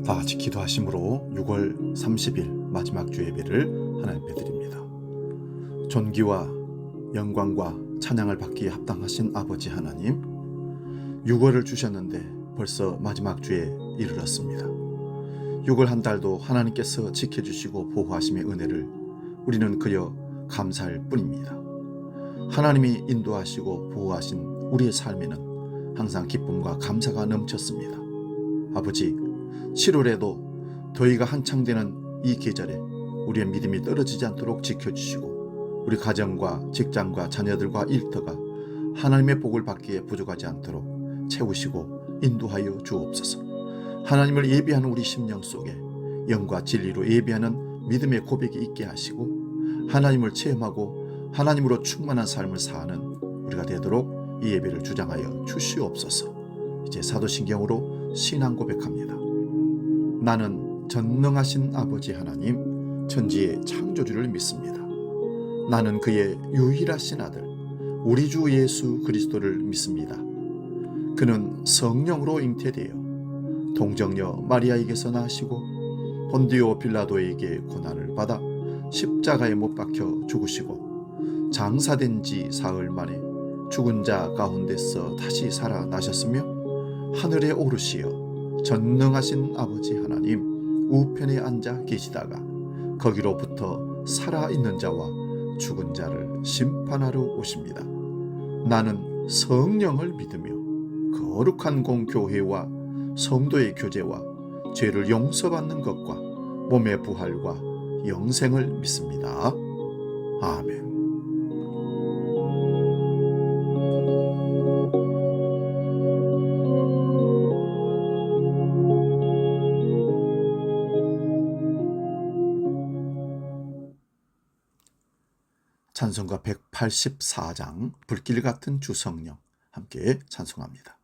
다 같이 기도하심으로 6월 30일 마지막 주 예배를 하나님께 드립니다. 존귀와 영광과 찬양을 받기에 합당하신 아버지 하나님, 6월을 주셨는데 벌써 마지막 주에 이르렀습니다. 6월 한 달도 하나님께서 지켜주시고 보호하심의 은혜를 우리는 그려 감사할 뿐입니다. 하나님이 인도하시고 보호하신 우리의 삶에는 항상 기쁨과 감사가 넘쳤습니다. 아버지, 7월에도 더위가 한창 되는 이 계절에 우리의 믿음이 떨어지지 않도록 지켜주시고 우리 가정과 직장과 자녀들과 일터가 하나님의 복을 받기에 부족하지 않도록 채우시고 인도하여 주옵소서. 하나님을 예배하는 우리 심령 속에 영과 진리로 예배하는 믿음의 고백이 있게 하시고 하나님을 체험하고 하나님으로 충만한 삶을 사는 우리가 되도록 이 예배를 주장하여 주시옵소서. 이제 사도신경으로 신앙 고백합니다. 나는 전능하신 아버지 하나님, 천지의 창조주를 믿습니다. 나는 그의 유일하신 아들 우리 주 예수 그리스도를 믿습니다. 그는 성령으로 잉태되어 동정녀 마리아에게서 나시고 본디오 빌라도에게 고난을 받아 십자가에 못 박혀 죽으시고 장사된 지 사흘 만에 죽은 자 가운데서 다시 살아나셨으며 하늘에 오르시어 전능하신 아버지 하나님 우편에 앉아 계시다가 거기로부터 살아있는 자와 죽은 자를 심판하러 오십니다. 나는 성령을 믿으며 거룩한 공교회와 성도의 교제와 죄를 용서받는 것과 몸의 부활과 영생을 믿습니다. 아멘. 찬송가 184장 불길 같은 주 성령 함께 찬송합니다.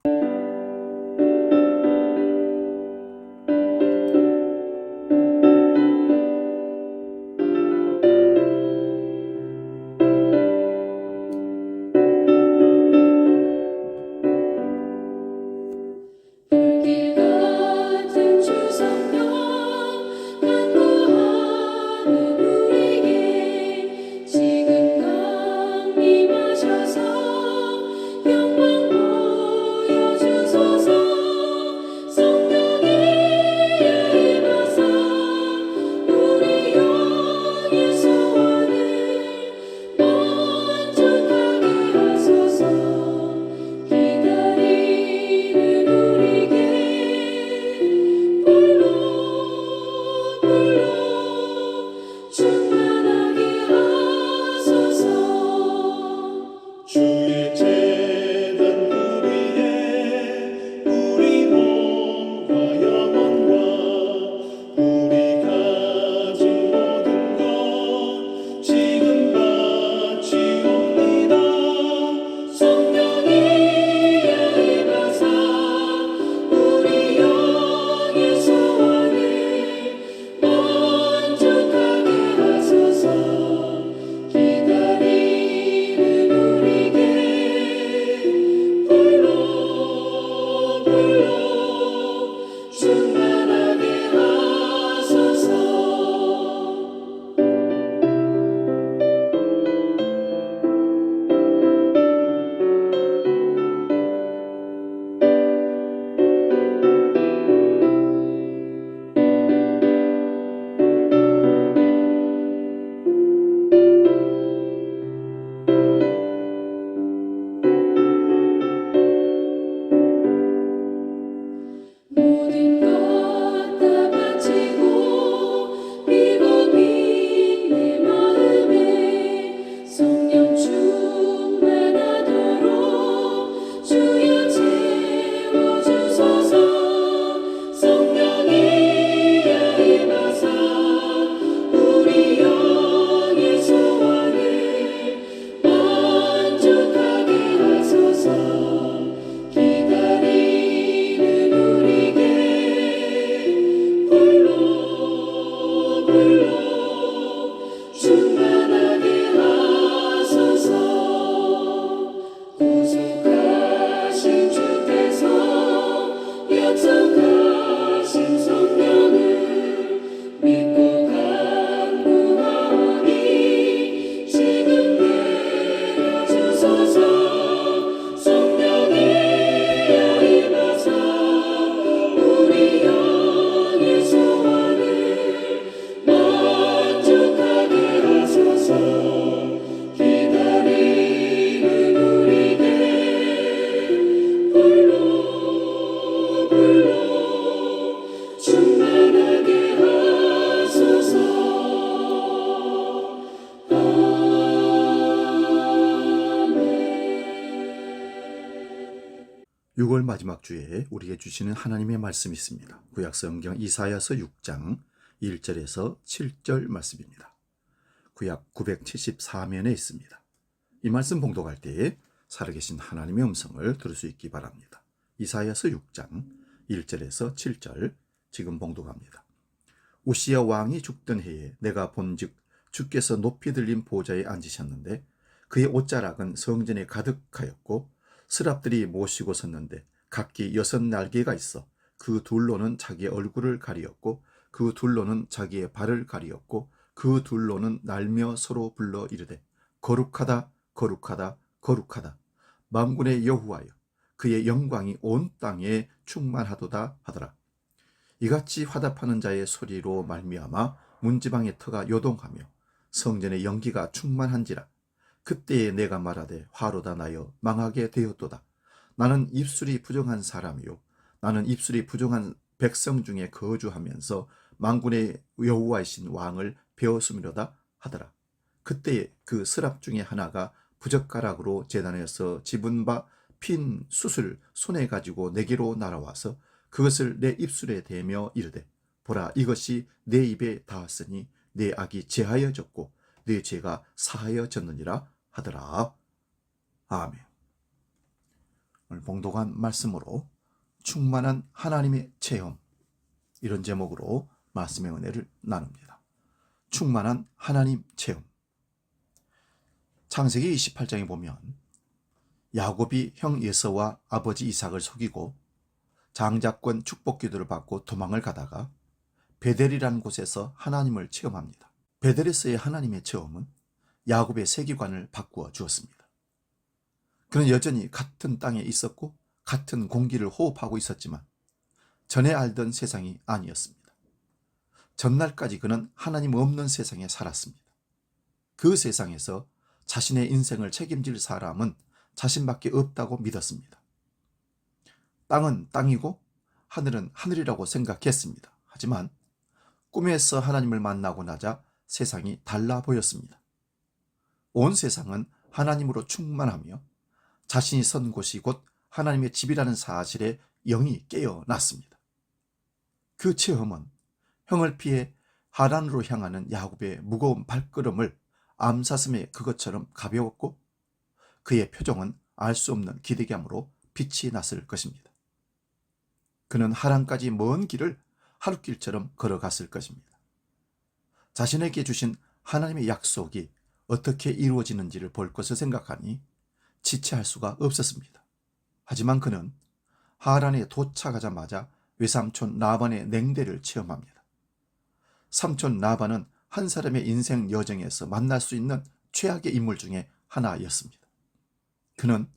기다리는 우리에게 6월 마지막 주에 우리에게 주시는 하나님의 말씀이 있습니다. 구약 성경 이사야서 6장 1절에서 7절 말씀입니다. 구약 974면에 있습니다. 이 말씀 봉독할 때에 살아계신 하나님의 음성을 들을 수 있기 바랍니다. 이사야서 6장 1절에서 7절 지금 봉독합니다. 우시야 왕이 죽던 해에 내가 본즉 주께서 높이 들린 보좌에 앉으셨는데 그의 옷자락은 성전에 가득하였고 스랍들이 모시고 섰는데 각기 6날개가 있어 그 둘로는 자기의 얼굴을 가리었고 그 둘로는 자기의 발을 가리었고 그 둘로는 날며 서로 불러 이르되 거룩하다 거룩하다 거룩하다 만군의 여호와여 그의 영광이 온 땅에 충만하도다 하더라. 이같이 화답하는 자의 소리로 말미암아 문지방의 터가 요동하며 성전의 연기가 충만한지라. 그때에 내가 말하되 화로다 나여 망하게 되었도다. 나는 입술이 부정한 사람이요 나는 입술이 부정한 백성 중에 거주하면서 만군의 여호와이신 왕을 배웠음이로다 하더라. 그때에 그 스랍 중에 하나가 부젓가락으로 제단에서 집은 바 핀 숯을 손에 가지고 내게로 날아와서 그것을 내 입술에 대며 이르되 보라 이것이 내 입에 닿았으니 내 악이 제하여졌고 내 죄가 사하여졌느니라 하더라. 아멘. 오늘 봉독한 말씀으로 충만한 하나님의 체험, 이런 제목으로 말씀의 은혜를 나눕니다. 충만한 하나님 체험. 창세기 28장에 보면 야곱이 형 에서와 아버지 이삭을 속이고 장자권 축복기도를 받고 도망을 가다가 베델이라는 곳에서 하나님을 체험합니다. 베델에서의 하나님의 체험은 야곱의 세계관을 바꾸어 주었습니다. 그는 여전히 같은 땅에 있었고 같은 공기를 호흡하고 있었지만 전에 알던 세상이 아니었습니다. 전날까지 그는 하나님 없는 세상에 살았습니다. 그 세상에서 자신의 인생을 책임질 사람은 자신밖에 없다고 믿었습니다. 땅은 땅이고 하늘은 하늘이라고 생각했습니다. 하지만 꿈에서 하나님을 만나고 나자 세상이 달라 보였습니다. 온 세상은 하나님으로 충만하며 자신이 선 곳이 곧 하나님의 집이라는 사실에 영이 깨어났습니다. 그 체험은 형을 피해 하란으로 향하는 야곱의 무거운 발걸음을 암사슴의 그것처럼 가벼웠고 그의 표정은 알 수 없는 기대감으로 빛이 났을 것입니다. 그는 하란까지 먼 길을 하룻길처럼 걸어갔을 것입니다. 자신에게 주신 하나님의 약속이 어떻게 이루어지는지를 볼 것을 생각하니 지체할 수가 없었습니다. 하지만 그는 하란에 도착하자마자 외삼촌 라반의 냉대를 체험합니다. 삼촌 라반은 한 사람의 인생 여정에서 만날 수 있는 최악의 인물 중에 하나였습니다. 그는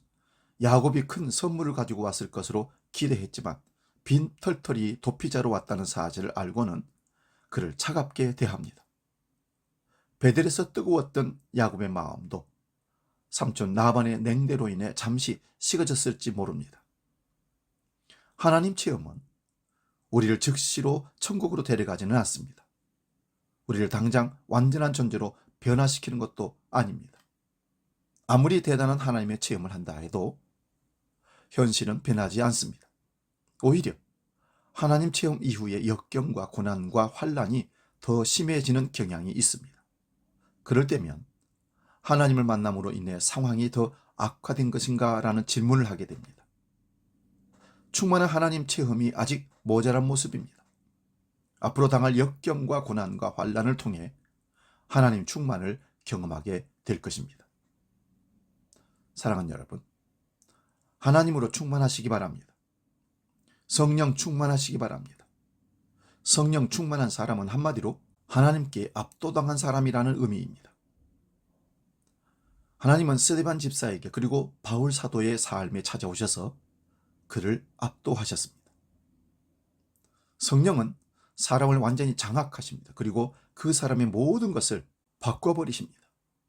야곱이 큰 선물을 가지고 왔을 것으로 기대했지만 빈 털털이 도피자로 왔다는 사실을 알고는 그를 차갑게 대합니다. 베델에서 뜨거웠던 야곱의 마음도 삼촌 라반의 냉대로 인해 잠시 식어졌을지 모릅니다. 하나님 체험은 우리를 즉시로 천국으로 데려가지는 않습니다. 우리를 당장 완전한 존재로 변화시키는 것도 아닙니다. 아무리 대단한 하나님의 체험을 한다 해도 현실은 변하지 않습니다. 오히려 하나님 체험 이후의 역경과 고난과 환난이 더 심해지는 경향이 있습니다. 그럴 때면 하나님을 만남으로 인해 상황이 더 악화된 것인가 라는 질문을 하게 됩니다. 충만한 하나님 체험이 아직 모자란 모습입니다. 앞으로 당할 역경과 고난과 환난을 통해 하나님 충만을 경험하게 될 것입니다. 사랑하는 여러분, 하나님으로 충만하시기 바랍니다. 성령 충만하시기 바랍니다. 성령 충만한 사람은 한마디로 하나님께 압도당한 사람이라는 의미입니다. 하나님은 스데반 집사에게 그리고 바울 사도의 삶에 찾아오셔서 그를 압도하셨습니다. 성령은 사람을 완전히 장악하십니다. 그리고 그 사람의 모든 것을 바꿔버리십니다.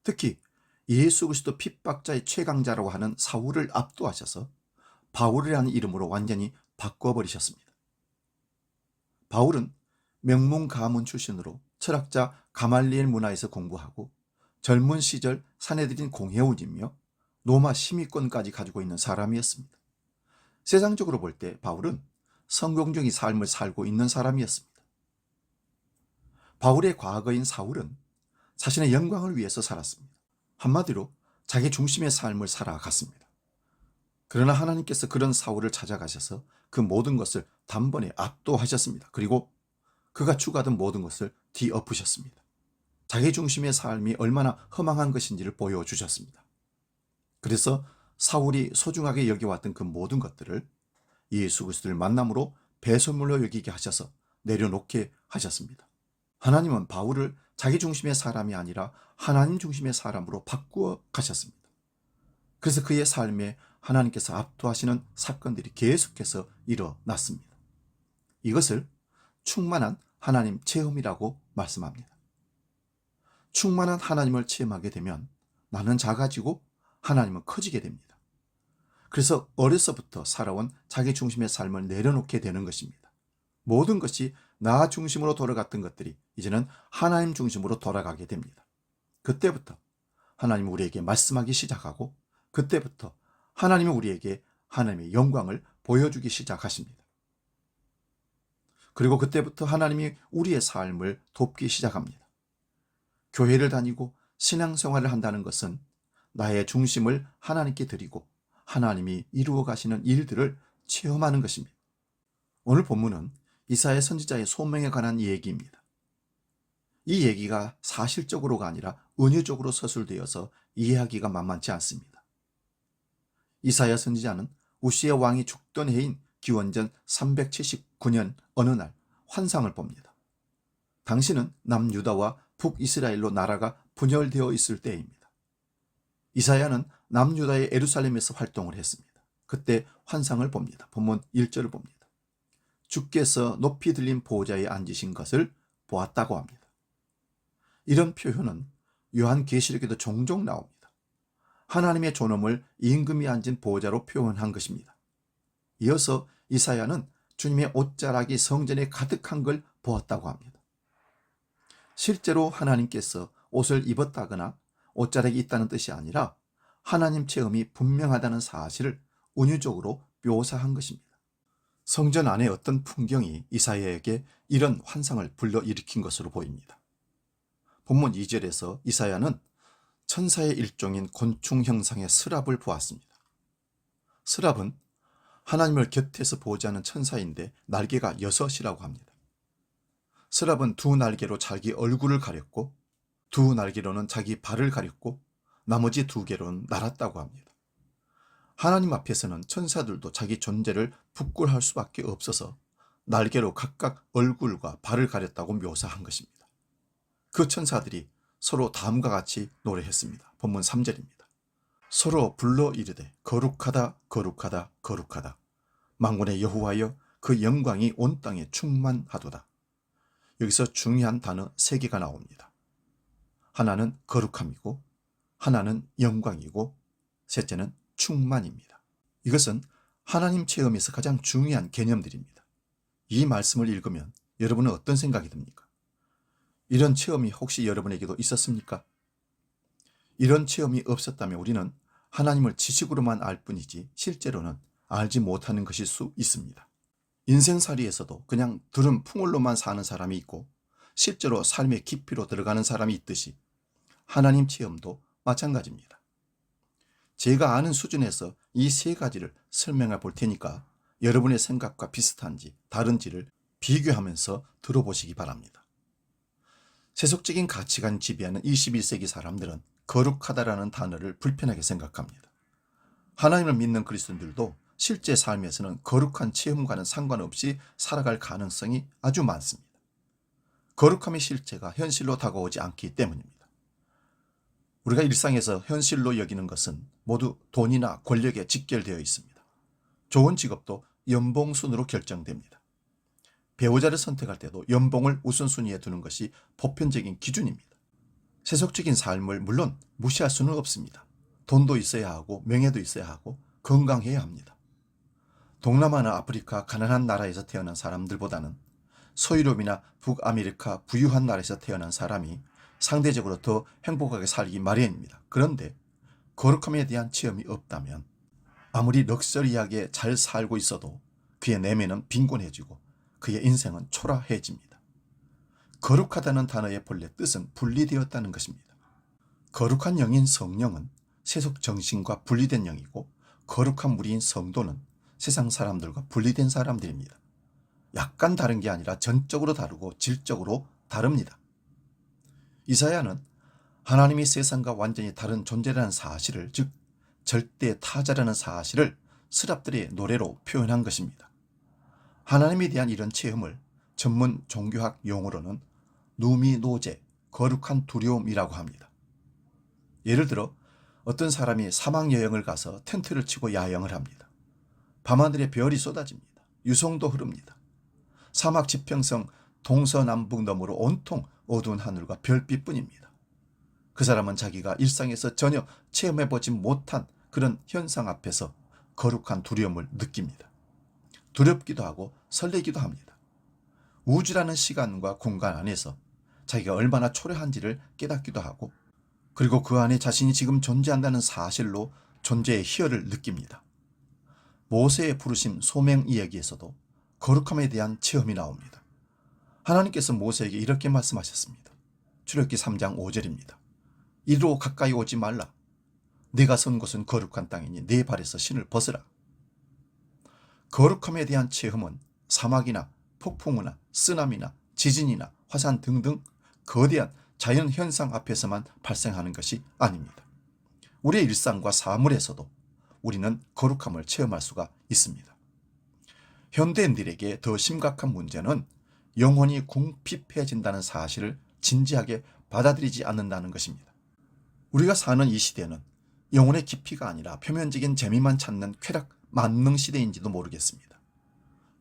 특히 예수 그리스도 핍박자의 최강자라고 하는 사울을 압도하셔서 바울이라는 이름으로 완전히 바꿔버리셨습니다. 바울은 명문 가문 출신으로 철학자 가말리엘 문화에서 공부하고 젊은 시절 사내들인 공회원이며 로마 시민권까지 가지고 있는 사람이었습니다. 세상적으로 볼 때 바울은 성공적인 삶을 살고 있는 사람이었습니다. 바울의 과거인 사울은 자신의 영광을 위해서 살았습니다. 한마디로 자기 중심의 삶을 살아갔습니다. 그러나 하나님께서 그런 사울을 찾아가셔서 그 모든 것을 단번에 압도하셨습니다. 그리고 그가 추구하던 모든 것을 뒤엎으셨습니다. 자기 중심의 삶이 얼마나 허망한 것인지를 보여주셨습니다. 그래서 사울이 소중하게 여겨왔던 그 모든 것들을 예수 그리스도를 만남으로 배설물로 여기게 하셔서 내려놓게 하셨습니다. 하나님은 바울을 자기 중심의 사람이 아니라 하나님 중심의 사람으로 바꾸어 가셨습니다. 그래서 그의 삶에 하나님께서 압도하시는 사건들이 계속해서 일어났습니다. 이것을 충만한 하나님 체험이라고 말씀합니다. 충만한 하나님을 체험하게 되면 나는 작아지고 하나님은 커지게 됩니다. 그래서 어려서부터 살아온 자기 중심의 삶을 내려놓게 되는 것입니다. 모든 것이 나 중심으로 돌아갔던 것들이 이제는 하나님 중심으로 돌아가게 됩니다. 그때부터 하나님은 우리에게 말씀하기 시작하고 그때부터 하나님은 우리에게 하나님의 영광을 보여주기 시작하십니다. 그리고 그때부터 하나님이 우리의 삶을 돕기 시작합니다. 교회를 다니고 신앙생활을 한다는 것은 나의 중심을 하나님께 드리고 하나님이 이루어 가시는 일들을 체험하는 것입니다. 오늘 본문은 이사야 선지자의 소명에 관한 얘기입니다. 이 얘기가 사실적으로가 아니라 은유적으로 서술되어서 이해하기가 만만치 않습니다. 이사야 선지자는 우시야 왕이 죽던 해인 기원전 379년 어느 날 환상을 봅니다. 당시는 남유다와 북이스라엘로 나라가 분열되어 있을 때입니다. 이사야는 남유다의 예루살렘에서 활동을 했습니다. 그때 환상을 봅니다. 본문 1절을 봅니다. 주께서 높이 들린 보좌에 앉으신 것을 보았다고 합니다. 이런 표현은 요한계시록에도 종종 나옵니다. 하나님의 존엄을 임금이 앉은 보좌로 표현한 것입니다. 이어서 이사야는 주님의 옷자락이 성전에 가득한 걸 보았다고 합니다. 실제로 하나님께서 옷을 입었다거나 옷자락이 있다는 뜻이 아니라 하나님 체험이 분명하다는 사실을 은유적으로 묘사한 것입니다. 성전 안의 어떤 풍경이 이사야에게 이런 환상을 불러일으킨 것으로 보입니다. 본문 2절에서 이사야는 천사의 일종인 곤충 형상의 스랍을 보았습니다. 스랍은 하나님을 곁에서 보호하는 천사인데 날개가 6이라고 합니다. 스랍은 두 날개로 자기 얼굴을 가렸고 두 날개로는 자기 발을 가렸고 나머지 두 개로는 날았다고 합니다. 하나님 앞에서는 천사들도 자기 존재를 부끄러워할 수밖에 없어서 날개로 각각 얼굴과 발을 가렸다고 묘사한 것입니다. 그 천사들이 서로 다음과 같이 노래했습니다. 본문 3절입니다. 서로 불러 이르되 거룩하다 거룩하다 거룩하다 만군의 여호와여 그 영광이 온 땅에 충만하도다. 여기서 중요한 단어 3개가 나옵니다. 하나는 거룩함이고 하나는 영광이고 셋째는 충만입니다. 이것은 하나님 체험에서 가장 중요한 개념들입니다. 이 말씀을 읽으면 여러분은 어떤 생각이 듭니까? 이런 체험이 혹시 여러분에게도 있었습니까? 이런 체험이 없었다면 우리는 하나님을 지식으로만 알 뿐이지 실제로는 알지 못하는 것일 수 있습니다. 인생살이에서도 그냥 들은 풍월로만 사는 사람이 있고 실제로 삶의 깊이로 들어가는 사람이 있듯이 하나님 체험도 마찬가지입니다. 제가 아는 수준에서 이 3가지를 설명해 볼 테니까 여러분의 생각과 비슷한지 다른지를 비교하면서 들어보시기 바랍니다. 세속적인 가치관 지배하는 21세기 사람들은 거룩하다라는 단어를 불편하게 생각합니다. 하나님을 믿는 그리스도인들도 실제 삶에서는 거룩한 체험과는 상관없이 살아갈 가능성이 아주 많습니다. 거룩함의 실체가 현실로 다가오지 않기 때문입니다. 우리가 일상에서 현실로 여기는 것은 모두 돈이나 권력에 직결되어 있습니다. 좋은 직업도 연봉 순으로 결정됩니다. 배우자를 선택할 때도 연봉을 우선순위에 두는 것이 보편적인 기준입니다. 세속적인 삶을 물론 무시할 수는 없습니다. 돈도 있어야 하고 명예도 있어야 하고 건강해야 합니다. 동남아나 아프리카 가난한 나라에서 태어난 사람들보다는 서유럽이나 북아메리카 부유한 나라에서 태어난 사람이 상대적으로 더 행복하게 살기 마련입니다. 그런데 거룩함에 대한 체험이 없다면 아무리 럭셔리하게 잘 살고 있어도 그의 내면은 빈곤해지고 그의 인생은 초라해집니다. 거룩하다는 단어의 본래 뜻은 분리되었다는 것입니다. 거룩한 영인 성령은 세속 정신과 분리된 영이고, 거룩한 무리인 성도는 세상 사람들과 분리된 사람들입니다. 약간 다른 게 아니라 전적으로 다르고 질적으로 다릅니다. 이사야는 하나님이 세상과 완전히 다른 존재라는 사실을, 즉 절대 타자라는 사실을 스랍들의 노래로 표현한 것입니다. 하나님에 대한 이런 체험을 전문 종교학 용어로는 누미노제, 거룩한 두려움이라고 합니다. 예를 들어 어떤 사람이 사막 여행을 가서 텐트를 치고 야영을 합니다. 밤하늘에 별이 쏟아집니다. 유성도 흐릅니다. 사막 지평성 동서남북 너머로 온통 어두운 하늘과 별빛뿐입니다. 그 사람은 자기가 일상에서 전혀 체험해보지 못한 그런 현상 앞에서 거룩한 두려움을 느낍니다. 두렵기도 하고 설레기도 합니다. 우주라는 시간과 공간 안에서 자기가 얼마나 초라한지를 깨닫기도 하고, 그리고 그 안에 자신이 지금 존재한다는 사실로 존재의 희열을 느낍니다. 모세의 부르심 소명 이야기에서도 거룩함에 대한 체험이 나옵니다. 하나님께서 모세에게 이렇게 말씀하셨습니다. 출애굽기 3장 5절입니다. 이리로 가까이 오지 말라. 네가 선 곳은 거룩한 땅이니 네 발에서 신을 벗으라. 거룩함에 대한 체험은 사막이나 폭풍우나 쓰나미나 지진이나 화산 등등 거대한 자연 현상 앞에서만 발생하는 것이 아닙니다. 우리의 일상과 사물에서도 우리는 거룩함을 체험할 수가 있습니다. 현대인들에게 더 심각한 문제는 영혼이 궁핍해진다는 사실을 진지하게 받아들이지 않는다는 것입니다. 우리가 사는 이 시대는 영혼의 깊이가 아니라 표면적인 재미만 찾는 쾌락 만능 시대인지도 모르겠습니다.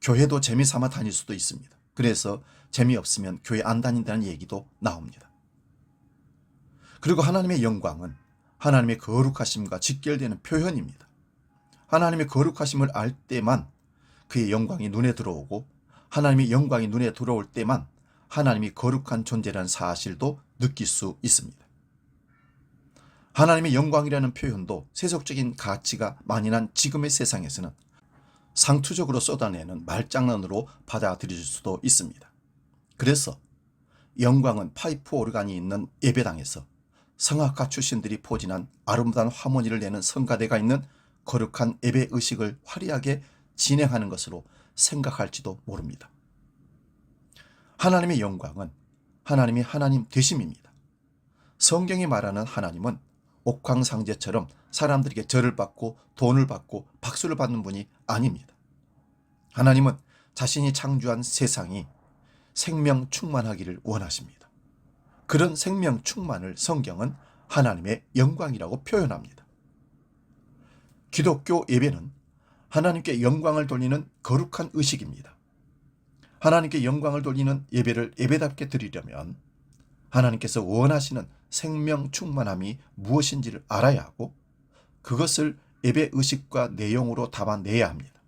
교회도 재미삼아 다닐 수도 있습니다. 그래서 재미없으면 교회 안 다닌다는 얘기도 나옵니다. 그리고 하나님의 영광은 하나님의 거룩하심과 직결되는 표현입니다. 하나님의 거룩하심을 알 때만 그의 영광이 눈에 들어오고, 하나님의 영광이 눈에 들어올 때만 하나님이 거룩한 존재라는 사실도 느낄 수 있습니다. 하나님의 영광이라는 표현도 세속적인 가치가 만연한 지금의 세상에서는 상투적으로 쏟아내는 말장난으로 받아들여질 수도 있습니다. 그래서 영광은 파이프 오르간이 있는 예배당에서 성악가 출신들이 포진한 아름다운 하모니를 내는 성가대가 있는 거룩한 예배 의식을 화려하게 진행하는 것으로 생각할지도 모릅니다. 하나님의 영광은 하나님이 하나님 되심입니다. 성경이 말하는 하나님은 옥황상제처럼 사람들에게 절을 받고 돈을 받고 박수를 받는 분이 아닙니다. 하나님은 자신이 창조한 세상이 생명 충만하기를 원하십니다. 그런 생명 충만을 성경은 하나님의 영광이라고 표현합니다. 기독교 예배는 하나님께 영광을 돌리는 거룩한 의식입니다. 하나님께 영광을 돌리는 예배를 예배답게 드리려면 하나님께서 원하시는 생명 충만함이 무엇인지를 알아야 하고, 그것을 예배 의식과 내용으로 담아내야 합니다.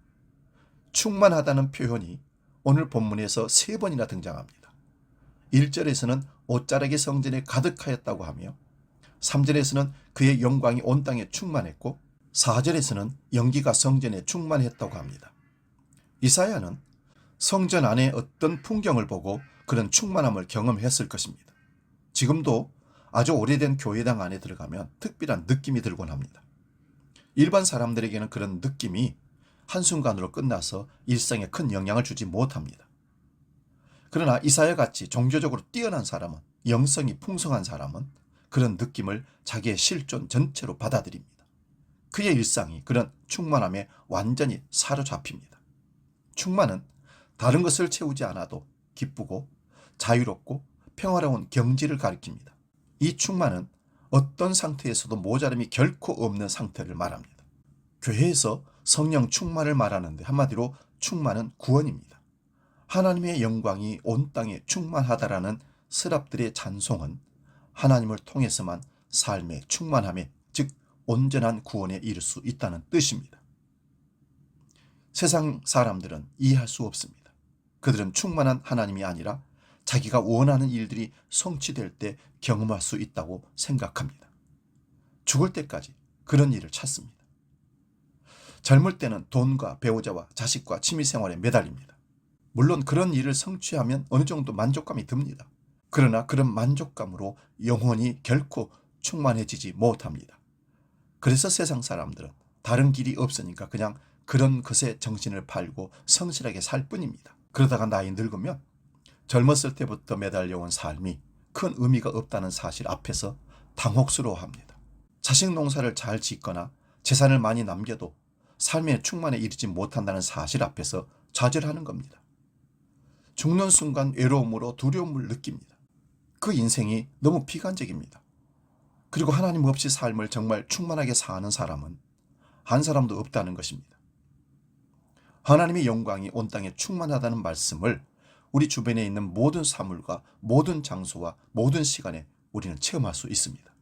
충만하다는 표현이 오늘 본문에서 3번이나 등장합니다. 1절에서는 옷자락이 성전에 가득하였다고 하며, 3절에서는 그의 영광이 온 땅에 충만했고, 4절에서는 연기가 성전에 충만했다고 합니다. 이사야는 성전 안에 어떤 풍경을 보고 그런 충만함을 경험했을 것입니다. 지금도 아주 오래된 교회당 안에 들어가면 특별한 느낌이 들곤 합니다. 일반 사람들에게는 그런 느낌이 한순간으로 끝나서 일상에 큰 영향을 주지 못합니다. 그러나 이사야같이 종교적으로 뛰어난 사람은, 영성이 풍성한 사람은 그런 느낌을 자기의 실존 전체로 받아들입니다. 그의 일상이 그런 충만함에 완전히 사로잡힙니다. 충만은 다른 것을 채우지 않아도 기쁘고 자유롭고 평화로운 경지를 가리킵니다. 이 충만은 어떤 상태에서도 모자람이 결코 없는 상태를 말합니다. 교회에서 성령 충만을 말하는데 한마디로 충만은 구원입니다. 하나님의 영광이 온 땅에 충만하다라는 스랍들의 찬송은 하나님을 통해서만 삶의 충만함에, 즉 온전한 구원에 이를 수 있다는 뜻입니다. 세상 사람들은 이해할 수 없습니다. 그들은 충만한 하나님이 아니라 자기가 원하는 일들이 성취될 때 경험할 수 있다고 생각합니다. 죽을 때까지 그런 일을 찾습니다. 젊을 때는 돈과 배우자와 자식과 취미생활에 매달립니다. 물론 그런 일을 성취하면 어느 정도 만족감이 듭니다. 그러나 그런 만족감으로 영혼이 결코 충만해지지 못합니다. 그래서 세상 사람들은 다른 길이 없으니까 그냥 그런 것에 정신을 팔고 성실하게 살 뿐입니다. 그러다가 나이 늙으면 젊었을 때부터 매달려온 삶이 큰 의미가 없다는 사실 앞에서 당혹스러워합니다. 자식 농사를 잘 짓거나 재산을 많이 남겨도 삶의 충만에 이르지 못한다는 사실 앞에서 좌절하는 겁니다. 죽는 순간 외로움으로 두려움을 느낍니다. 그 인생이 너무 비관적입니다. 그리고 하나님 없이 삶을 정말 충만하게 사는 사람은 한 사람도 없다는 것입니다. 하나님의 영광이 온 땅에 충만하다는 말씀을 우리 주변에 있는 모든 사물과 모든 장소와 모든 시간에 우리는 체험할 수 있습니다.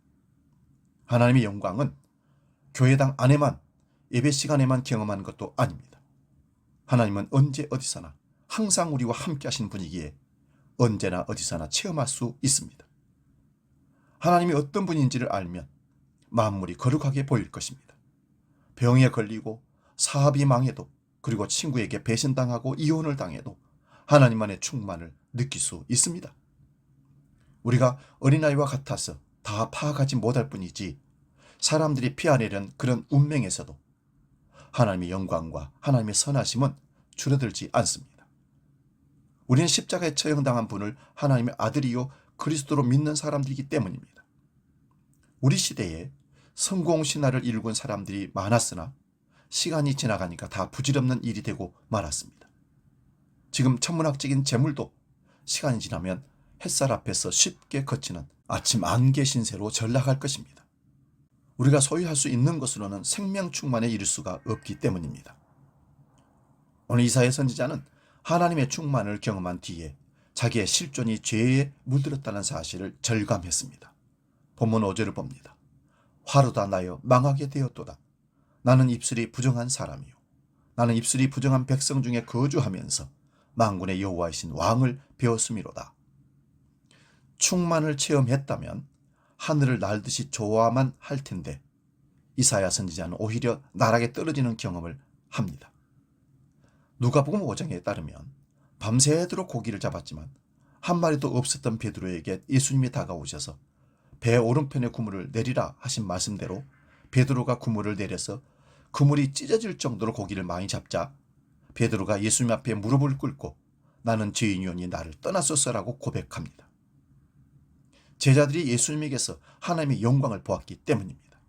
하나님의 영광은 교회당 안에만 예배 시간에만 경험하는 것도 아닙니다. 하나님은 언제 어디서나 항상 우리와 함께 하신 분이기에 언제나 어디서나 체험할 수 있습니다. 하나님이 어떤 분인지를 알면 만물이 거룩하게 보일 것입니다. 병에 걸리고 사업이 망해도 그리고 친구에게 배신당하고 이혼을 당해도 하나님 안의 충만을 느낄 수 있습니다. 우리가 어린아이와 같아서 다 파악하지 못할 뿐이지 사람들이 피하려는 그런 운명에서도 하나님의 영광과 하나님의 선하심은 줄어들지 않습니다. 우리는 십자가에 처형당한 분을 하나님의 아들이요 그리스도로 믿는 사람들이기 때문입니다. 우리 시대에 성공신화를 일군 사람들이 많았으나 시간이 지나가니까 다 부질없는 일이 되고 말았습니다. 지금 천문학적인 재물도 시간이 지나면 햇살 앞에서 쉽게 거치는 아침 안개 신세로 전락할 것입니다. 우리가 소유할 수 있는 것으로는 생명 충만에 이를 수가 없기 때문입니다. 오늘 이사야 선지자는 하나님의 충만을 경험한 뒤에 자기의 실존이 죄에 물들었다는 사실을 절감했습니다. 본문 5절을 봅니다. 화로다 나여 망하게 되었도다. 나는 입술이 부정한 사람이요 나는 입술이 부정한 백성 중에 거주하면서 만군의 여호와이신 왕을 배웠음이로다. 충만을 체험했다면 하늘을 날듯이 좋아만 할 텐데 이사야 선지자는 오히려 나락에 떨어지는 경험을 합니다. 누가복음 5장에 따르면 밤새도록 고기를 잡았지만 한 마리도 없었던 베드로에게 예수님이 다가오셔서 배 오른편에 그물을 내리라 하신 말씀대로 베드로가 그물을 내려서 그물이 찢어질 정도로 고기를 많이 잡자 베드로가 예수님 앞에 무릎을 꿇고 나는 죄인이오니 나를 떠나소서라고 고백합니다. 제자들이 예수님에게서 하나님의 영광을 보았기 때문입니다.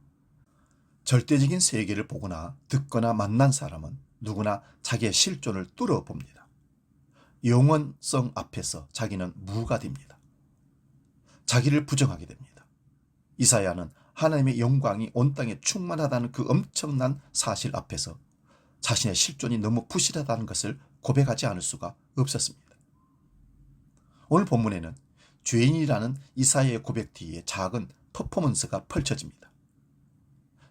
절대적인 세계를 보거나 듣거나 만난 사람은 누구나 자기의 실존을 뚫어봅니다. 영원성 앞에서 자기는 무가 됩니다. 자기를 부정하게 됩니다. 이사야는 하나님의 영광이 온 땅에 충만하다는 그 엄청난 사실 앞에서 자신의 실존이 너무 부실하다는 것을 고백하지 않을 수가 없었습니다. 오늘 본문에는 죄인이라는 이사야의 고백 뒤에 작은 퍼포먼스가 펼쳐집니다.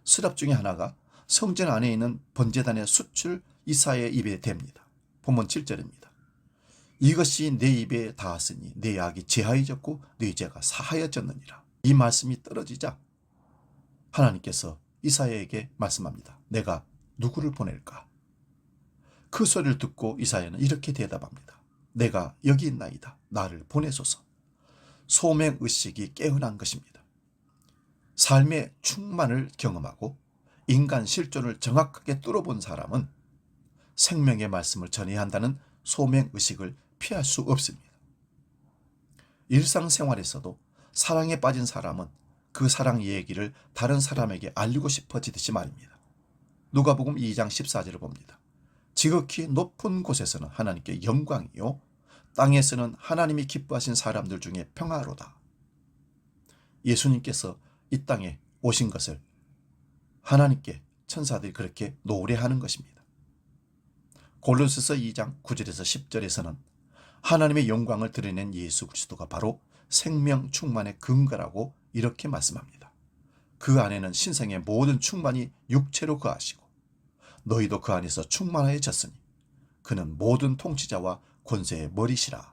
스랍 중에 하나가 성전 안에 있는 번제단의 숯을 이사야의 입에 댑니다. 본문 7절입니다. 이것이 내 입에 닿았으니 내 악이 제하여졌고 내 죄가 사하여졌느니라. 이 말씀이 떨어지자 하나님께서 이사야에게 말씀합니다. 내가 누구를 보낼까? 그 소리를 듣고 이사야는 이렇게 대답합니다. 내가 여기 있나이다. 나를 보내소서. 소명의식이 깨어난 것입니다. 삶의 충만을 경험하고 인간 실존을 정확하게 뚫어본 사람은 생명의 말씀을 전해야 한다는 소명의식을 피할 수 없습니다. 일상생활에서도 사랑에 빠진 사람은 그 사랑 얘기를 다른 사람에게 알리고 싶어지듯이 말입니다. 누가복음 2장 14절을 봅니다. 지극히 높은 곳에서는 하나님께 영광이요 땅에서는 하나님이 기뻐하신 사람들 중에 평화로다. 예수님께서 이 땅에 오신 것을 하나님께 천사들이 그렇게 노래하는 것입니다. 골로새서 2장 9절에서 10절에서는 하나님의 영광을 드러낸 예수 그리스도가 바로 생명 충만의 근거라고 이렇게 말씀합니다. 그 안에는 신성의 모든 충만이 육체로 거하시고 너희도 그 안에서 충만하여졌으니 그는 모든 통치자와 권세의 머리시라.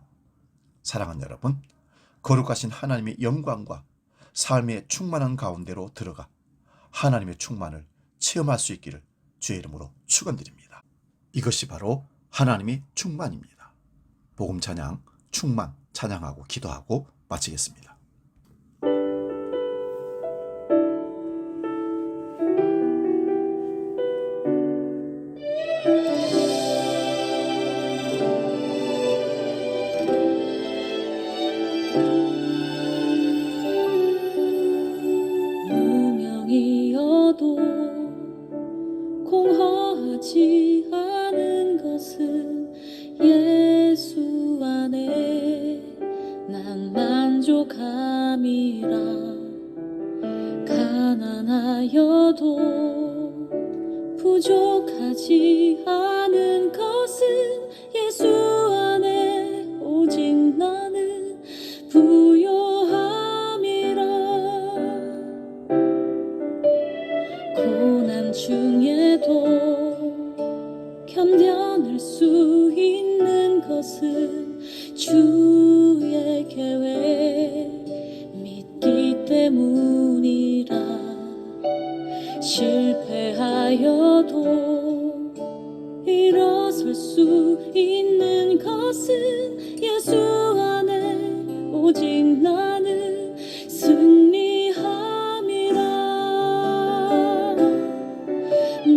사랑하는 여러분, 거룩하신 하나님의 영광과 삶의 충만한 가운데로 들어가 하나님의 충만을 체험할 수 있기를 주의 이름으로 축원드립니다. 이것이 바로 하나님의 충만입니다. 복음 찬양, 충만 찬양하고 기도하고 마치겠습니다. 무명이어도 공허하지 않은 것은 예수 안에 난 만족함이라. 가난하여도 부족하지 않은 것은 예수 안에 오직 나는 부요함이라. 고난 중에도 견뎌낼 수 있는 것은 주의 계획 믿기 때문이라. 실패하여도 일어설 수 있는 것은 예수 안에 오직 나는 승리함이라.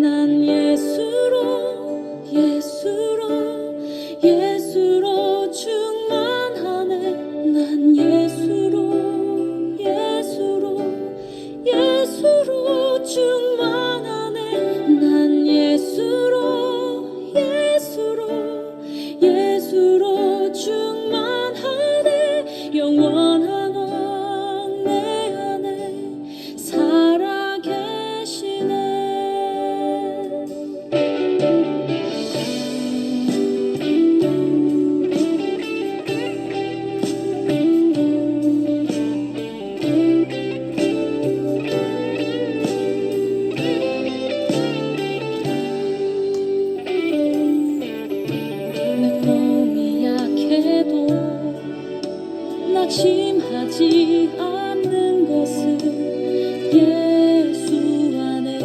난 예수로 충만하네. 난 예수로 충만하네. 난 예수로 충만하네. 영원한 왕 내 안에 살아계시네. 낙심하지 않는 것은 예수 안에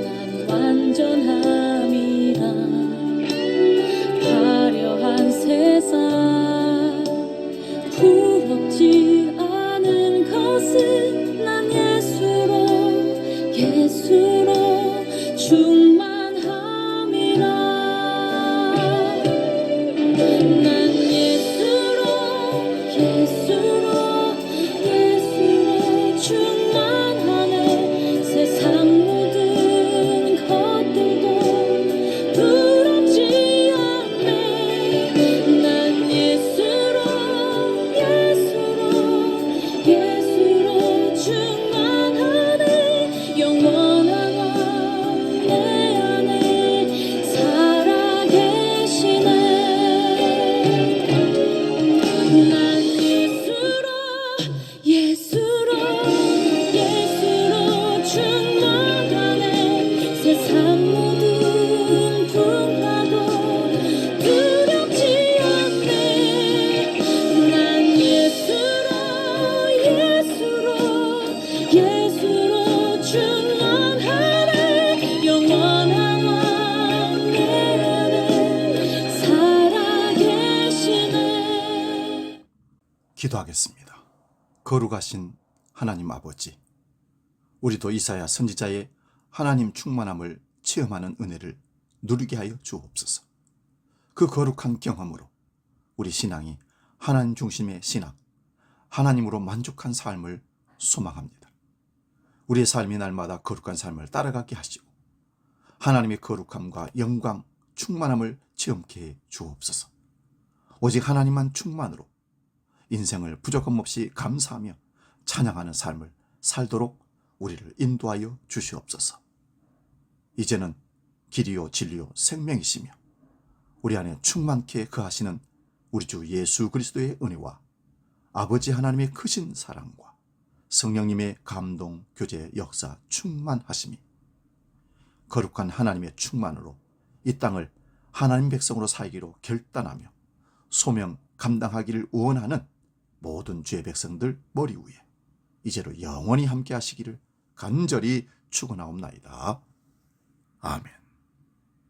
난 완전함이라. 화려한 세상 부럽지 않은 것은 난 예수로 충만함이라. 난 예수로 충만하네. 세상 모든 것들도 부럽지 않네. 난 예수로 충만하네. 영원한 왕 내 안에 살아계시네. 난 예수로 충만하네. 세상 모든 풍파도 두렵지 않네. 난 예수로 충만하네. 영원한 왕 내 안에 살아계시네. 기도하겠습니다. 거룩하신 하나님 아버지, 우리도 이사야 선지자의 하나님 충만함을 체험하는 은혜를 누리게 하여 주옵소서. 그 거룩한 경험으로 우리 신앙이 하나님 중심의 신앙, 하나님으로 만족한 삶을 소망합니다. 우리의 삶이 날마다 거룩한 삶을 따라가게 하시고 하나님의 거룩함과 영광, 충만함을 체험케 해 주옵소서. 오직 하나님만 충만으로 인생을 부족함 없이 감사하며 찬양하는 삶을 살도록 우리를 인도하여 주시옵소서. 이제는 길이요 진리요 생명이시며 우리 안에 충만케 거하시는 우리 주 예수 그리스도의 은혜와 아버지 하나님의 크신 사랑과 성령님의 감동, 교제, 역사, 충만하심이 거룩한 하나님의 충만으로 이 땅을 하나님 백성으로 살기로 결단하며 소명 감당하기를 원하는 모든 주의 백성들 머리 위에 이제로 영원히 함께 하시기를 간절히 축원하옵나이다. 아멘.